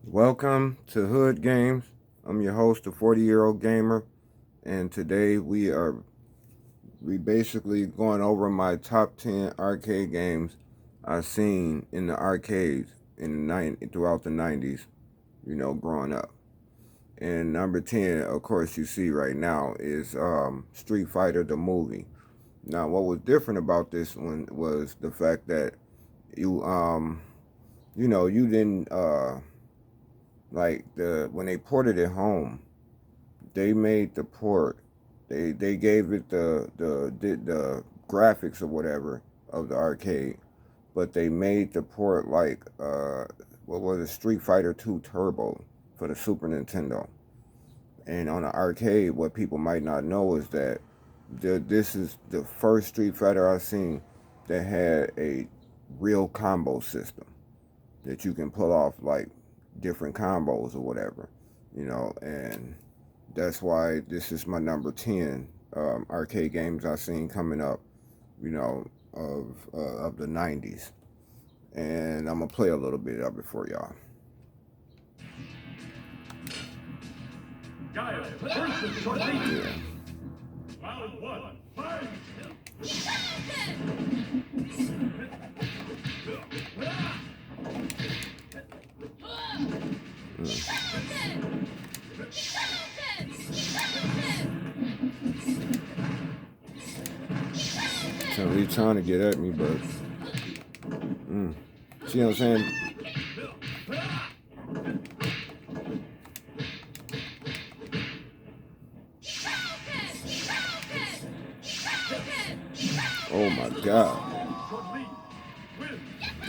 Welcome to Hood Games. I'm your host, the 40-year-old gamer, and today we basically going over my top 10 arcade games I've seen in the arcades throughout the 90s, growing up. And number 10, of course, you see right now is Street Fighter the movie. Now, what was different about this one was the fact that you didn't when they ported it home, they made the port. They gave it the graphics or whatever of the arcade, but they made the port like what was it, Street Fighter 2 Turbo for the Super Nintendo. And on the arcade, what people might not know is that this is the first Street Fighter I've seen that had a real combo system that you can pull off like different combos or whatever, and that's why this is my number 10 arcade games I've seen coming up, of the 90s. And I'm gonna play a little bit of it for y'all. Yeah. Round one, fight! So he's trying to get at me, but see what I'm saying? Oh my God,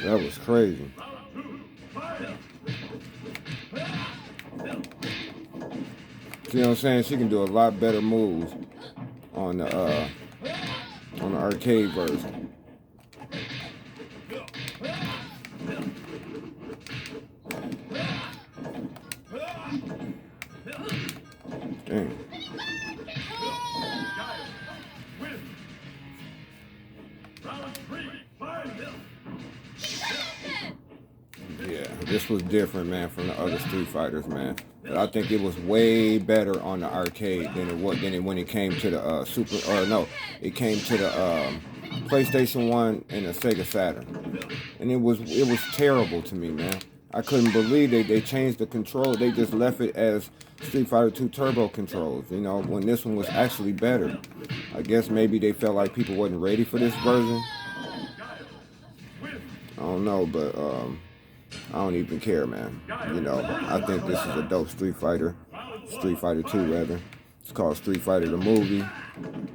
that was crazy. See what I'm saying? She can do a lot better moves on the arcade version. Dang. Yeah, this was different, man, from the other Street Fighters, man. But I think it was way better on the arcade than when it came to the it came to the PlayStation 1 and the Sega Saturn. And it was terrible to me, man. I couldn't believe they changed the control. They just left it as Street Fighter 2 Turbo controls, when this one was actually better. I guess maybe they felt like people wasn't ready for this version. I don't know, but I don't even care, man. I think this is a dope Street Fighter 2 rather. It's called Street Fighter the movie,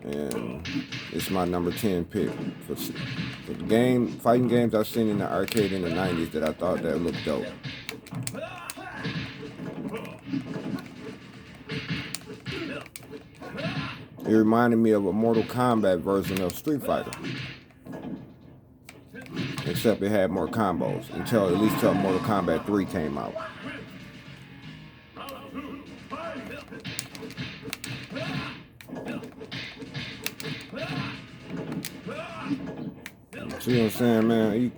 and it's my number 10 pick for the fighting games I've seen in the arcade in the 90s that I thought that looked dope. It reminded me of a Mortal Kombat version of Street Fighter, except it had more combos at least till Mortal Kombat 3 came out. See what I'm saying, man?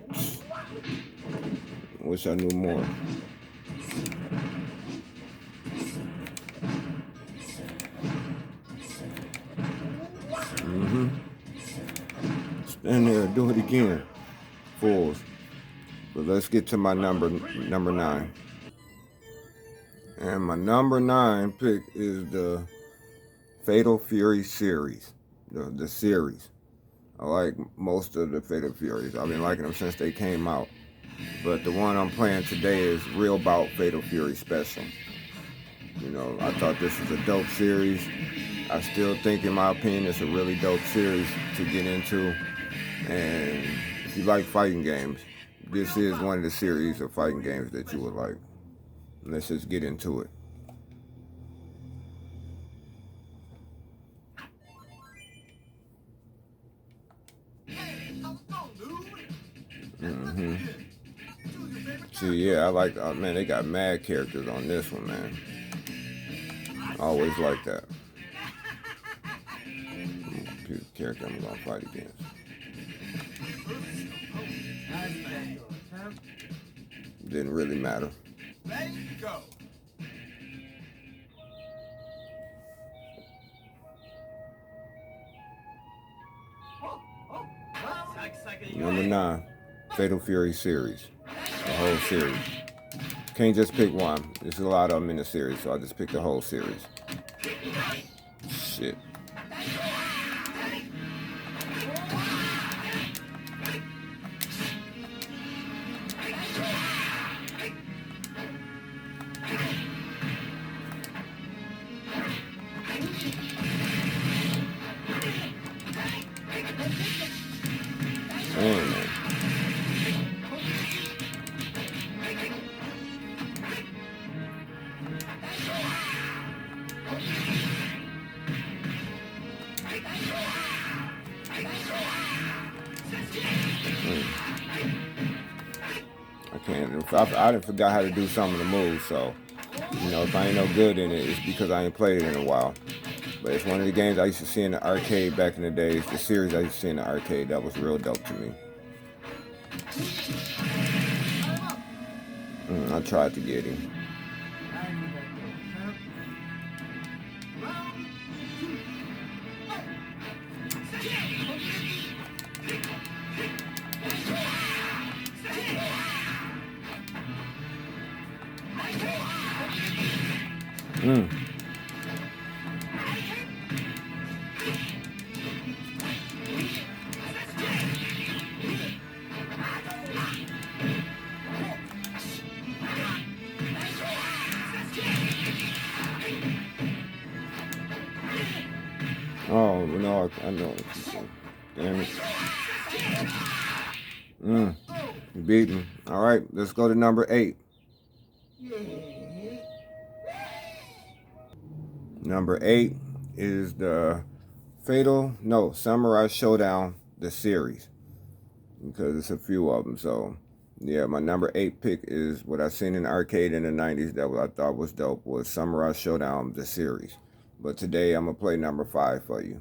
Wish I knew more. Stand there and do it again. Fools. But let's get to my number 9. And my number 9 pick is the Fatal Fury series. The series. I like most of the Fatal Furies. I've been liking them since they came out. But the one I'm playing today is Real Bout Fatal Fury Special. I thought this was a dope series. I still think, in my opinion, it's a really dope series to get into. And if you like fighting games, this is one of the series of fighting games that you would like. Let's just get into it. See, yeah, I like, man, they got mad characters on this one, man. I always like that. Pick the character I'm gonna fight against. Didn't really matter. Ready, go. Number 9, Fatal Fury series. The whole series. Can't just pick one. There's a lot of them in the series, so I just picked the whole series. Shit. Damn, man. I done forgot how to do some of the moves, so you know, if I ain't no good in it, it's because I ain't played it in a while. But it's one of the games I used to see in the arcade back in the days. The series I used to see in the arcade that was real dope to me. I tried to get him. Oh, no, I know. Damn it. You beat me. All right, let's go to number 8. Number 8 is the Samurai Showdown, the series. Because it's a few of them, so yeah, my number 8 pick is what I seen in the arcade in the 90s that I thought was dope, was Samurai Showdown, the series. But today I'm going to play number 5 for you.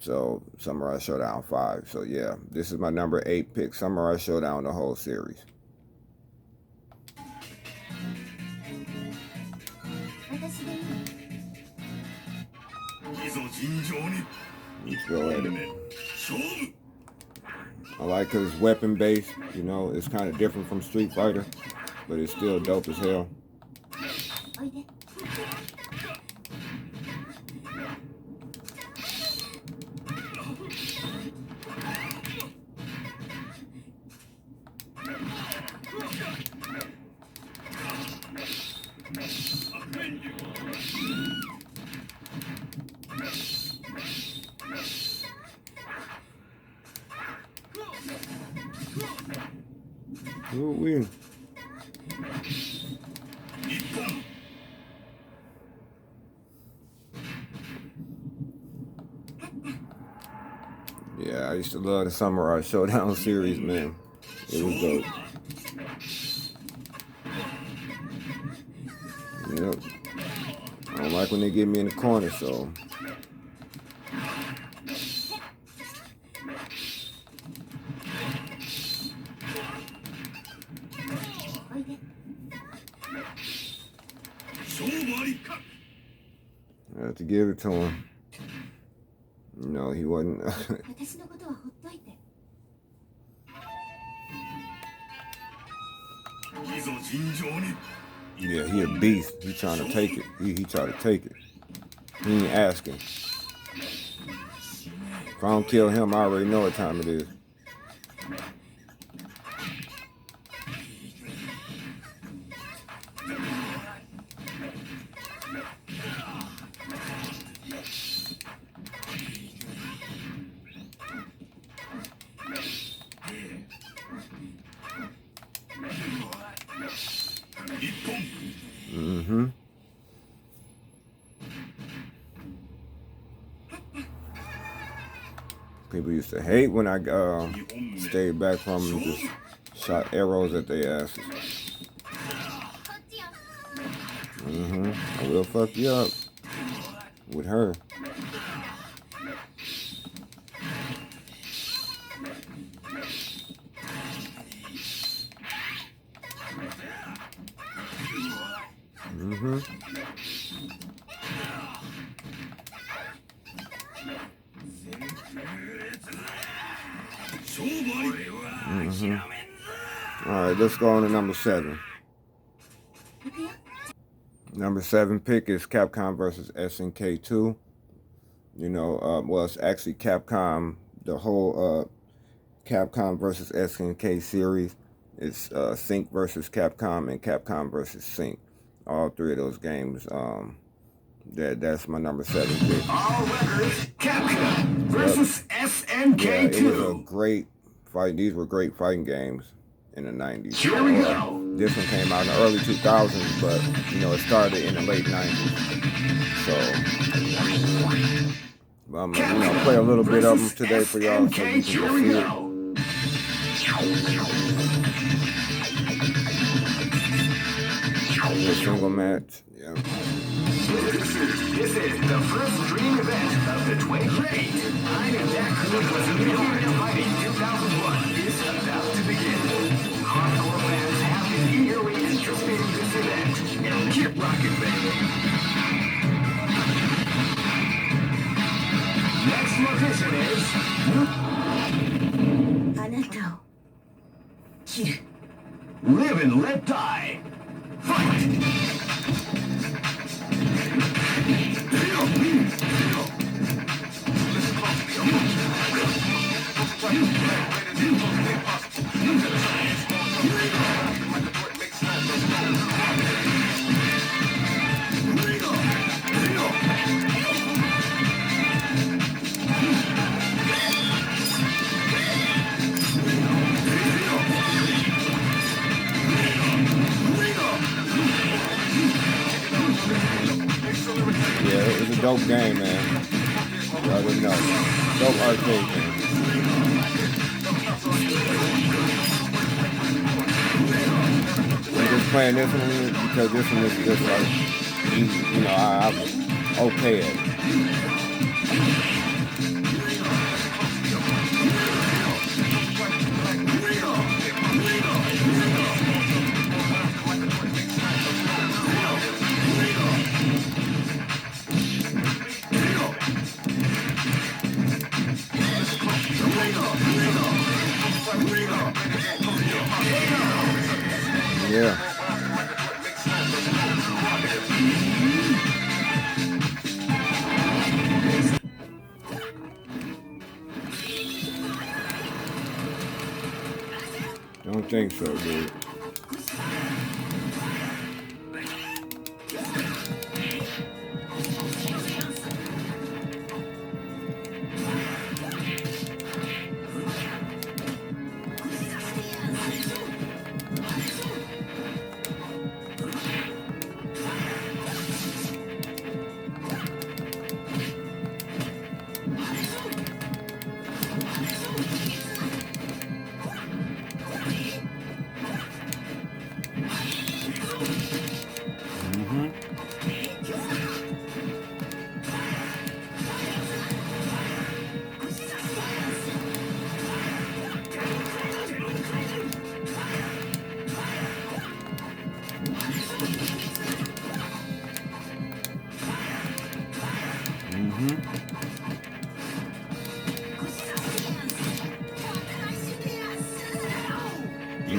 So, Samurai Showdown 5. So yeah, this is my number 8 pick, Samurai Showdown, the whole series. Let's go at it. I like his weapon base, you know, it's kind of different from Street Fighter, but it's still dope as hell. Ooh-wee. Yeah, I used to love the Samurai Showdown series, man. It was dope. Yep. I don't like when they get me in the corner, so. I had to give it to him. No, he wasn't. Yeah, he a beast. He trying to take it. He trying to take it. He ain't asking. If I don't kill him, I already know what time it is. People used to hate when I stayed back from them, just shot arrows at their asses. I will fuck you up with her. Mm-hmm. All right, let's go on to number 7. Number 7 pick is Capcom versus SNK 2. You know, well, it's actually Capcom, the whole Capcom versus SNK series. It's Sync versus Capcom and Capcom versus Sync. All three of those games. That's my number 7 pick. All records, Capcom versus SNK2. Yeah, it was a great fight. These were great fighting games in the 90s. Here we go. This one came out in the early 2000s, but you know, it started in the late 90s. So I'm gonna play a little bit of them today for y'all so you can see it. A single match. Yeah. This is the first dream event of the 20. Great! I'm Jack Cook was in the Ultimate Fighting 2001 is about to begin. Hardcore fans have been eagerly anticipating this event. And keep rocking, baby. Next location is... Live and let die. Fight! Yeah, it was a dope game, man. Y'all didn't know. Dope arcade game. I'm just playing this one because this one is just like, you know, I'm okay at it. Yeah. Don't think so, dude.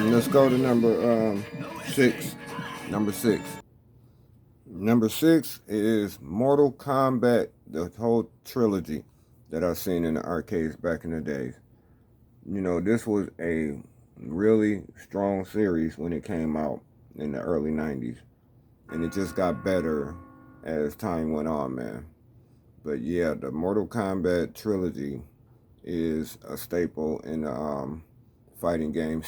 Let's go to number 6. Number 6. Number 6 is Mortal Kombat, the whole trilogy that I've seen in the arcades back in the days. You know, this was a really strong series when it came out in the early 90s. And it just got better as time went on, man. But yeah, the Mortal Kombat trilogy is a staple in the fighting game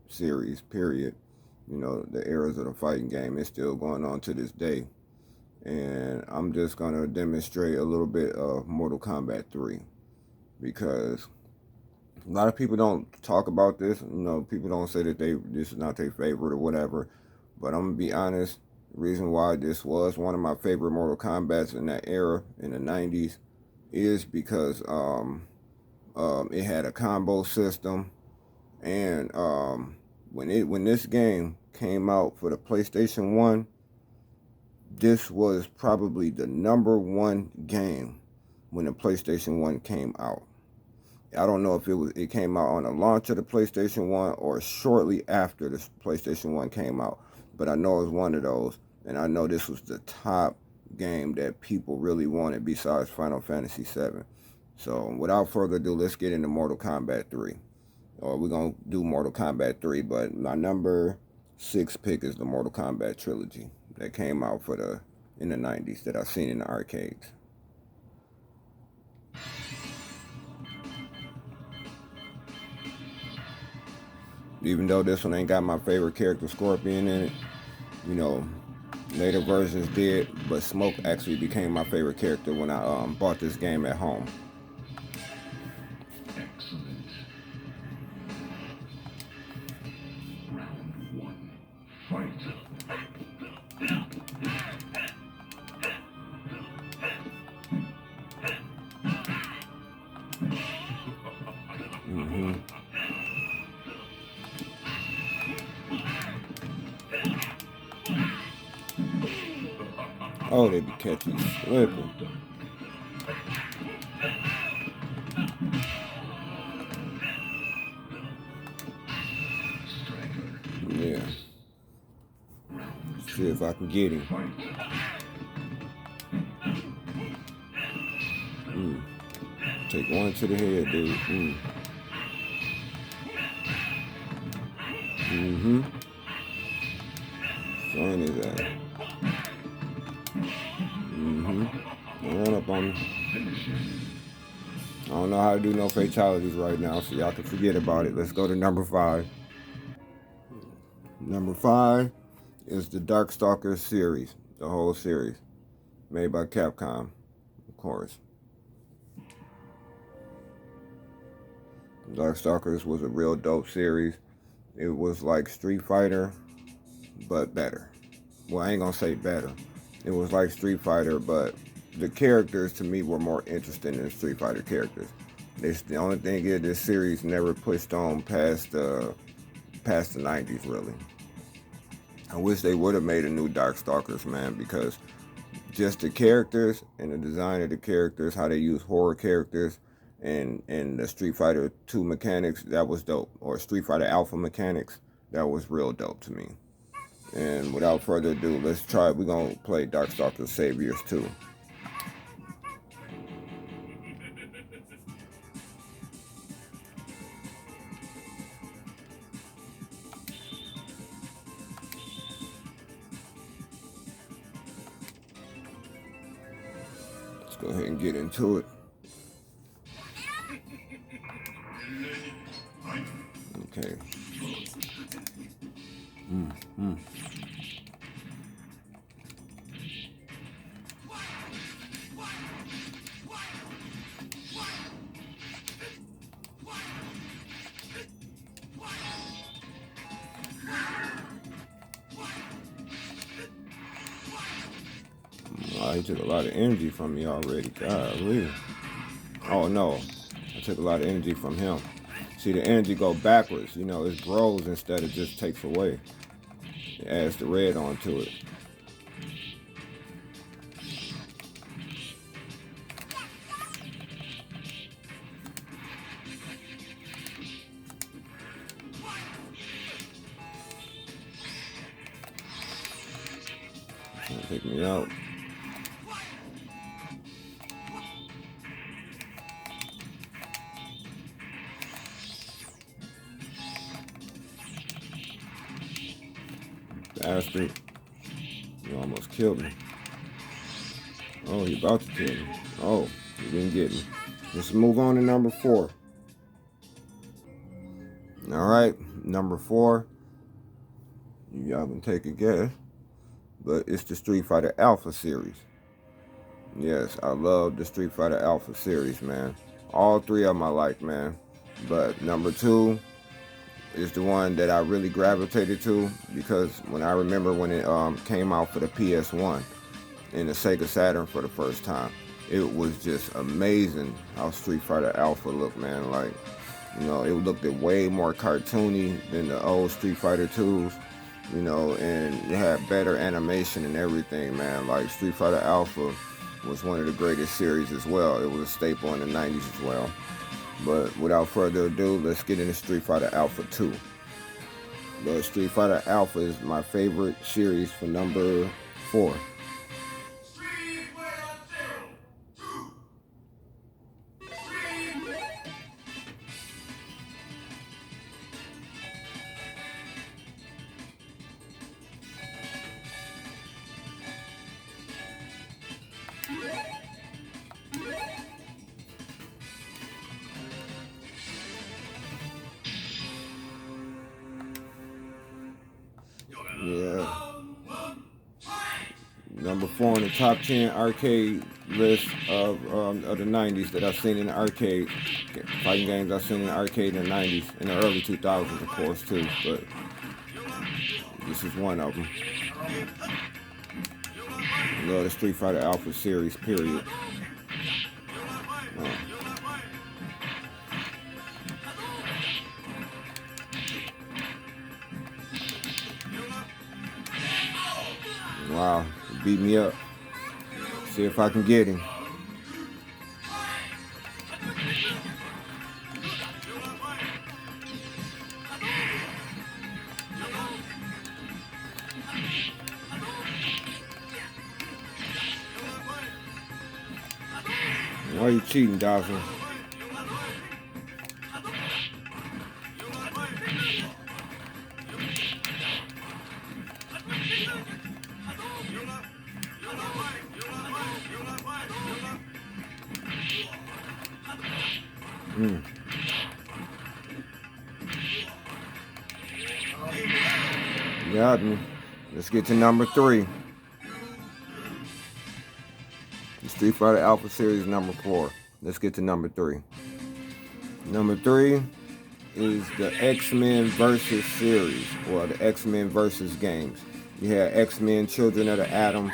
series, period. You know, the eras of the fighting game is still going on to this day. And I'm just going to demonstrate a little bit of Mortal Kombat 3 because a lot of people don't talk about this. You know, people don't say that this is not their favorite or whatever. But I'm going to be honest, the reason why this was one of my favorite Mortal Kombats in that era, in the 90s, is because it had a combo system and when this game came out for the PlayStation 1, this was probably the #1 game when the PlayStation 1 came out. I don't know if it came out on the launch of the PlayStation 1 or shortly after the PlayStation 1 came out, but I know it was one of those, and I know this was the top game that people really wanted besides Final Fantasy 7. So without further ado, let's get into Mortal Kombat 3. Or we're going to do Mortal Kombat 3, but my number 6 pick is the Mortal Kombat Trilogy that came out in the 90s that I've seen in the arcades. Even though this one ain't got my favorite character, Scorpion, in it, you know, later versions did, but Smoke actually became my favorite character when I bought this game at home. Excellent. Round 1. Fight. Oh, they be catching slipping. Yeah. See if I can get him. Take one to the head, dude. Son is that. Run up on me. I don't know how to do no fatalities right now, so y'all can forget about it. Let's go to number 5. Number 5 is the Darkstalkers series, the whole series, made by Capcom, of course. Darkstalkers was a real dope series. It was like Street Fighter, but better. Well, I ain't gonna say better. It was like Street Fighter, but the characters to me were more interesting than Street Fighter characters. The only thing is this series never pushed on past the 90s, really. I wish they would have made a new Darkstalkers, man, because just the characters and the design of the characters, how they use horror characters, and the Street Fighter 2 mechanics, that was dope. Or Street Fighter Alpha mechanics, that was real dope to me. And without further ado, let's try it. We're going to play Darkstalkers Saviors 2. Let's go ahead and get into it. Okay. Wow, he took a lot of energy from me already. Golly. Oh no, I took a lot of energy from him. See, the energy go backwards. You know, it grows instead of just takes away. It adds the red onto it. Take me out. Bastard. You almost killed me. Oh, he about to kill me. Oh, he didn't get me. Let's move on to number 4. Alright, number 4. Y'all can take a guess. But it's the Street Fighter Alpha series. Yes, I love the Street Fighter Alpha series, man. All 3 of them I like, man. But number 2 is the one that I really gravitated to, because when I remember when it came out for the PS1 and the Sega Saturn for the first time, it was just amazing how Street Fighter Alpha looked, man. Like You know, it looked way more cartoony than the old Street Fighter 2s. You know, and it had better animation and everything, man. Like Street Fighter Alpha was one of the greatest series as well. It was a staple in the 90s as well. But without further ado, let's get into Street Fighter Alpha 2. The Street Fighter Alpha is my favorite series for number 4. Yeah. Number 4 on the top 10 arcade list of the 90s that I've seen in the arcade. Fighting games I've seen in the arcade in the 90s. In the early 2000s, of course, too. But this is one of them. I love the Street Fighter Alpha series, period. Wow, he beat me up. See if I can get him. Why are you cheating, Dawson? Got me. Let's get to number 3. The Street Fighter Alpha series number 4. Let's get to number 3. Number 3 is the X-Men versus series, or the X-Men versus games. You had X-Men Children of the Atom,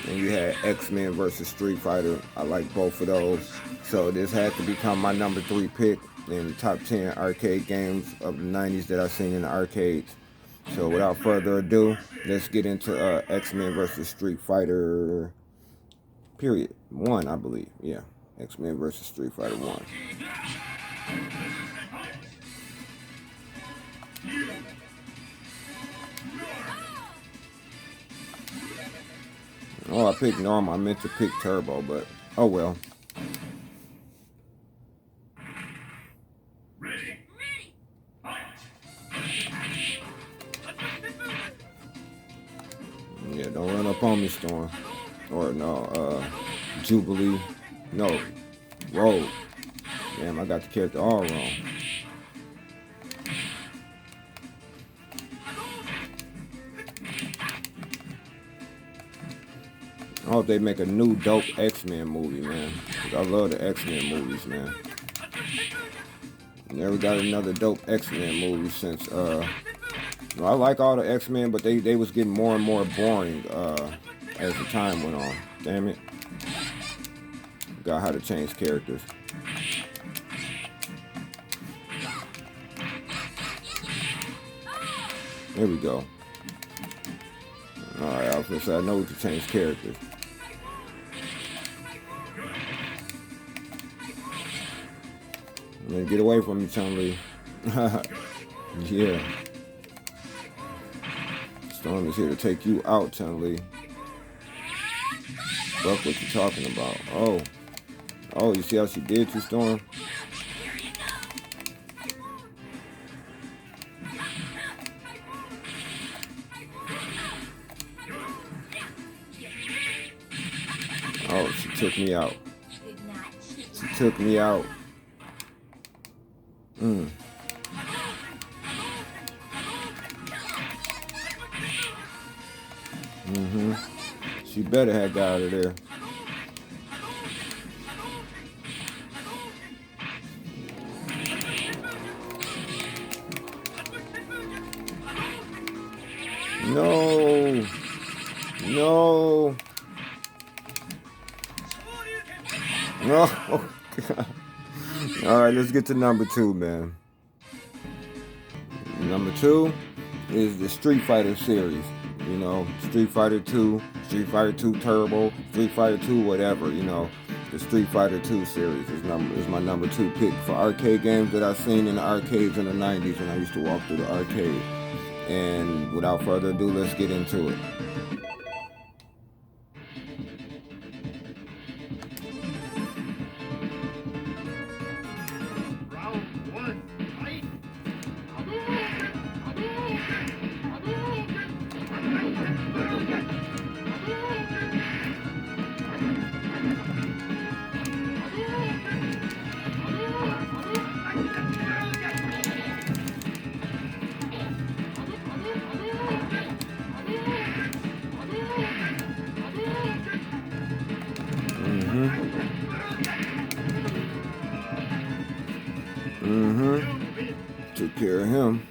and you had X-Men versus Street Fighter. I like both of those. So this had to become my number 3 pick in the top 10 arcade games of the 90s that I've seen in the arcades. So without further ado, let's get into X-Men versus Street Fighter, period. 1, I believe. Yeah, X-Men versus Street Fighter 1. Oh, I picked normal. I meant to pick turbo, but oh well. Yeah, don't run up on me, Storm. Or no, Jubilee. No, Rogue. Damn, I got the character all wrong. I hope they make a new dope X-Men movie, man. 'Cause I love the X-Men movies, man. Never got another dope X-Men movie since, I like all the X-Men, but they was getting more and more boring as the time went on. Damn it. Got how to change characters. There we go. Alright, I was gonna say, I know what to change characters. Man, get away from me, Chun-Li. Yeah. Storm is here to take you out, Chun-Li. Fuck what you talking about. Oh. Oh, you see how she did you, Storm? Oh, she took me out. She took me out. She better have got out of there. No. No. No. All right, let's get to number 2, man. Number 2 is the Street Fighter series. You know, Street Fighter 2, Street Fighter 2 Turbo, Street Fighter 2 whatever, you know. The Street Fighter 2 series is my number 2 pick for arcade games that I've seen in the arcades in the 90s when I used to walk through the arcade. And without further ado, let's get into it. Took care of him.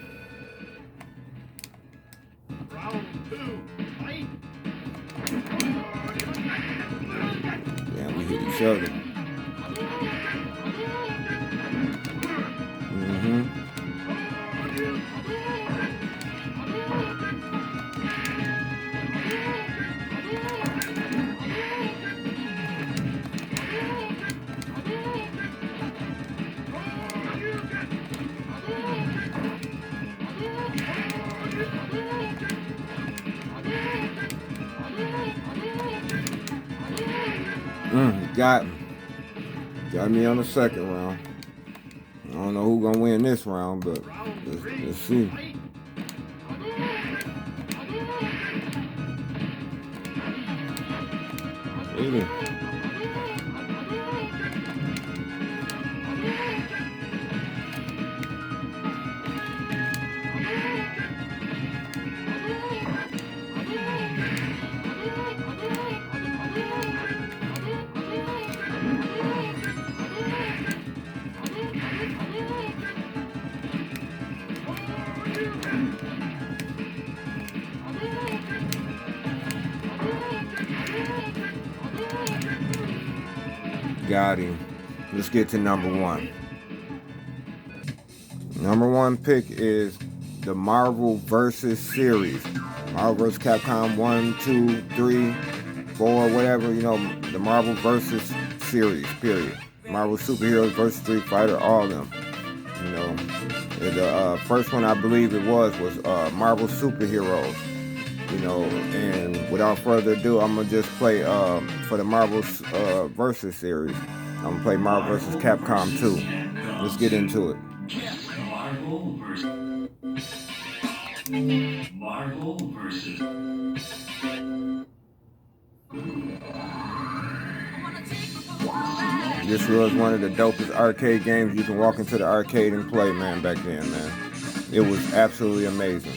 Yeah, we hit each other. Got me. Got me on the second round. I don't know who's gonna win this round, but let's see. Really? Got him. Let's get to number 1. Number 1 pick is the Marvel vs. series. Marvel vs. Capcom 1, 2, 3, 4, whatever, you know, the Marvel vs. series, period. Marvel Superheroes vs. Street Fighter, all of them. You know, the first one I believe it was Marvel Superheroes. You know, and without further ado, I'm gonna just play for the Marvel Versus series. I'm gonna play Marvel vs. Capcom 2. Let's get into it. Marvel versus. This was one of the dopest arcade games you can walk into the arcade and play, man, back then, man. It was absolutely amazing.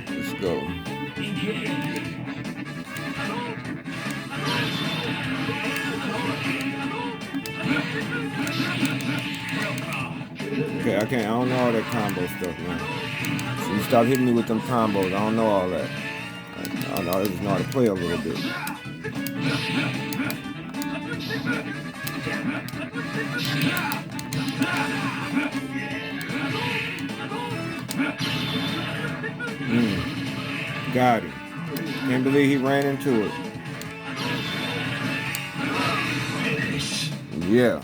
Let's go. Okay, I don't know all that combo stuff, man. So you stop hitting me with them combos, I don't know all that. I just know how to play a little bit. Got it. Can't believe he ran into it. Yeah.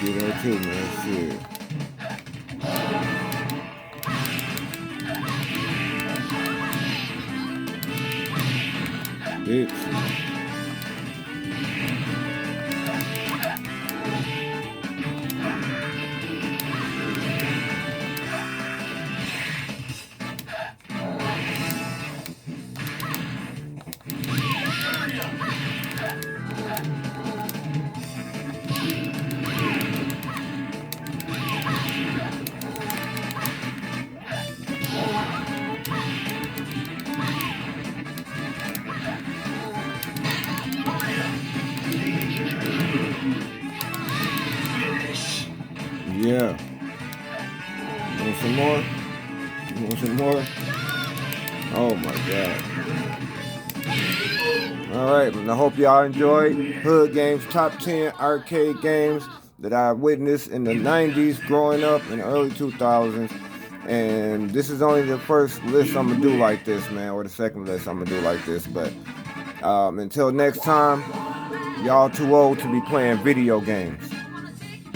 get her too, man. Shit. Bitch. Yeah. Want some more? You want some more? Oh my god. Alright, I hope y'all enjoyed Hood Games Top 10 arcade games that I witnessed in the 90s growing up in the early 2000s. And this is only the first list I'm going to do like this, man. Or the second list I'm going to do like this. But until next time, y'all too old to be playing video games.